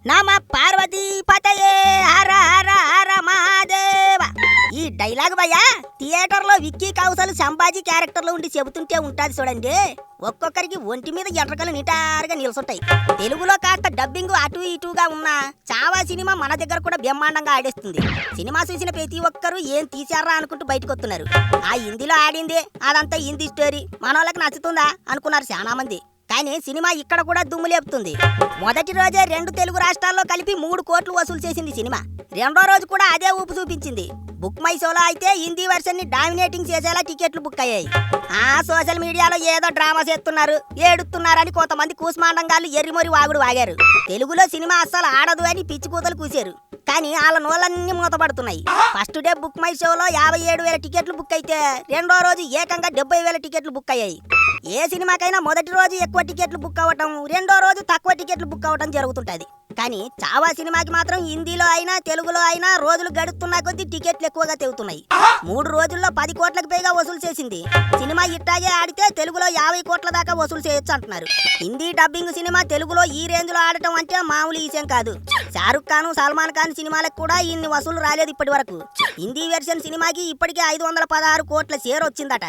నమ పార్వతీ పతయే హర హర హర మహాదేవ. ఈ డైలాగ్ భయ్యా థియేటర్ లో విక్కీ కౌశల్ సంభాజీ క్యారెక్టర్ లో ఉండి చెబుతుంటే ఉంటాది చూడండి. ఒక్కొక్కరికి ఒంటి మీద ఎర్రకలు నిటారుగా నిలుసుంటాయి. తెలుగులో కాస్త డబ్బింగ్ అటు ఇటుగా ఉన్నా చావా సినిమా మన దగ్గర కూడా బ్రహ్మాండంగా ఆడేస్తుంది. సినిమా చూసిన ప్రతి ఒక్కరూ ఏం తీశారా అనుకుంటూ బయటకు వస్తున్నారు. ఆ హిందీలో ఆడింది అదంతా హిందీ స్టోరీ, మన వాళ్ళకి నచ్చుతుందా అనుకున్నారు చాలా మంది. కానీ సినిమా ఇక్కడ కూడా దుమ్ము లేపుతుంది. మొదటి రోజే 2 తెలుగు రాష్ట్రాల్లో కలిపి 3 కోట్లు వసూలు చేసింది సినిమా. రెండో రోజు కూడా అదే ఊపు చూపించింది. బుక్ మై షోలో అయితే హిందీ వెర్షన్ ని డామినేటింగ్ చేసేలా టికెట్లు బుక్ అయ్యాయి. సోషల్ మీడియాలో ఏదో డ్రామా చేస్తున్నారు, ఏడుతున్నారని కొంతమంది కూసుమాండంగాళ్ళు ఎర్రిమొరి వాగుడు వాగారు. తెలుగులో సినిమా అస్సలు ఆడదు అని పిచ్చి కూతలు కూశారు. కానీ వాళ్ళ నోళ్ళన్నీ మూతపడుతున్నాయి. ఫస్ట్ డే బుక్ మై షోలో 57,000 టికెట్లు బుక్ అయితే రెండో రోజు ఏకంగా 70,000 టికెట్లు బుక్ అయ్యాయి. ఏ సినిమాకైనా మొదటి రోజు ఎక్కువ టికెట్లు బుక్ అవ్వటం, రెండో రోజు తక్కువ టికెట్లు బుక్ అవ్వటం జరుగుతుంటది. కానీ చావా సినిమాకి మాత్రం హిందీలో అయినా తెలుగులో అయినా రోజులు గడుస్తున్నా కొద్దీ టికెట్లు ఎక్కువగా తెగుతున్నాయి. 3 రోజుల్లో 10 కోట్లకు పైగా వసూలు చేసింది. సినిమా ఇట్టాగే ఆడితే తెలుగులో 50 కోట్ల దాకా వసూలు చేయొచ్చు అంటున్నారు. హిందీ డబ్బింగ్ సినిమా తెలుగులో ఈ రేంజ్ లో ఆడటం అంటే మామూలు విషయం కాదు. షారుఖ్ ఖాన్, సల్మాన్ ఖాన్ సినిమాలకు కూడా ఇన్ని వసూలు రాలేదు ఇప్పటి వరకు. హిందీ వెర్షన్ సినిమాకి ఇప్పటికే 516 కోట్ల షేర్ వచ్చిందట.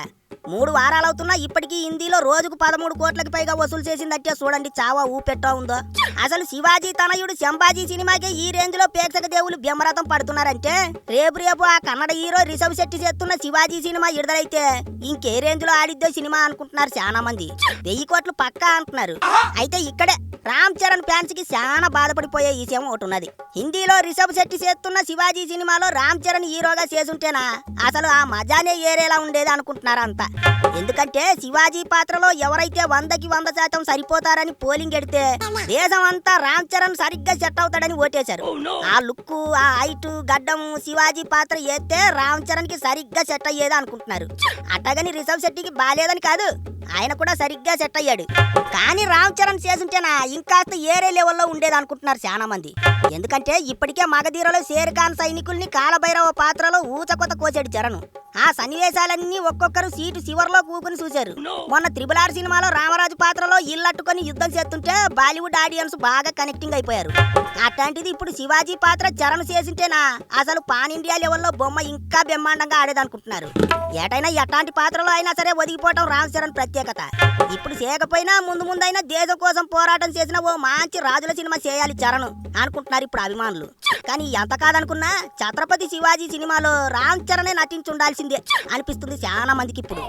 3 వారాలు అవుతున్నా ఇప్పటికీ హిందీలో రోజుకు 13 కోట్లకు పైగా వసూలు చేసిందంటే చూడండి చావా ఊపెట్టా ఉందో. అసలు శివాజీ తనయుడు సంభాజీ సినిమాకే ఈ రేంజ్ లో ప్రేక్షక దేవులు బ్రహ్మరథం పడుతున్నారంటే రేపు ఆ కన్నడ హీరో రిషబ్ శెట్టి చేస్తున్న శివాజీ సినిమా విడుదలైతే ఇంకే రేంజ్ లో ఆడిద్దో సినిమా అనుకుంటున్నారు చాలా మంది. 1000 కోట్లు పక్కా అంటున్నారు. అయితే ఇక్కడే రామ్ చరణ్ ఫ్యాన్స్ కి చాలా బాధపడిపోయే విషయం ఒకటి ఉన్నది. హిందీలో రిషబ్ శెట్టి చేస్తున్న శివాజీ సినిమాలో రామ్ చరణ్ హీరోగా చేసుంటేనా అసలు ఆ మజానే ఏరేలా ఉండేది అనుకుంటున్నారా అంతా. ఎందుకంటే శివాజీ పాత్రలో ఎవరైతే 100కి 100% సరిపోతారని పోలింగ్ ఎడితే దేశం అంతా రామ్ చరణ్ సరిగ్గా సెట్ అవుతాడని ఓటేశారు. ఆ లుక్, ఆ హైట్, గడ్డం శివాజీ పాత్ర వేస్తే రామ్ చరణ్ కి సరిగ్గా సెట్ అయ్యేది అనుకుంటున్నారు. అట్టగని రిషబ్ శెట్టికి బాలేదని కాదు, ఆయన కూడా సరిగ్గా సెట్ అయ్యాడు. కానీ రామ్ చరణ్ చేసుంటేనా ఇంకాస్త ఏరే లెవెల్లో ఉండేది అనుకుంటున్నారు చాలా మంది. ఎందుకంటే ఇప్పటికే మగధీరలో షేర్ ఖాన్ సైనికుల్ని కాలభైరవ పాత్రలో ఊచకొత కోసాడు చరణ్. ఆ సన్నివేశాలన్నీ ఒక్కొక్కరు సీటు చివర్లో కూకుని చూశారు. మొన్న RRR సినిమాలో రామరాజు పాత్రలో ఇల్లట్టుకొని యుద్ధం చేస్తుంటే బాలీవుడ్ ఆడియన్స్ బాగా కనెక్టింగ్ అయిపోయారు. అట్లాంటిది ఇప్పుడు శివాజీ పాత్ర చరణ్ చేసింటేనా అసలు పాన్ ఇండియా లెవెల్లో బొమ్మ ఇంకా బ్రహ్మాండంగా ఆడేదనుకుంటున్నారు. ఏటైనా ఎట్లాంటి పాత్రలో అయినా సరే ఒదిగిపోవటం రామ్ చరణ్ ప్రత్యేకత. ఇప్పుడు చేయకపోయినా ముందైనా దేశం కోసం పోరాటం చేసిన ఓ మంచి రాజుల సినిమా చేయాలి చరణ్ అనుకుంటున్నారు ఇప్పుడు అభిమానులు. కానీ ఎంత కాదనుకున్నా ఛత్రపతి శివాజీ సినిమాలో రామ్ చరణే నటించి ఉండాల్సిందే అనిపిస్తుంది చాలా మందికి ఇప్పుడు.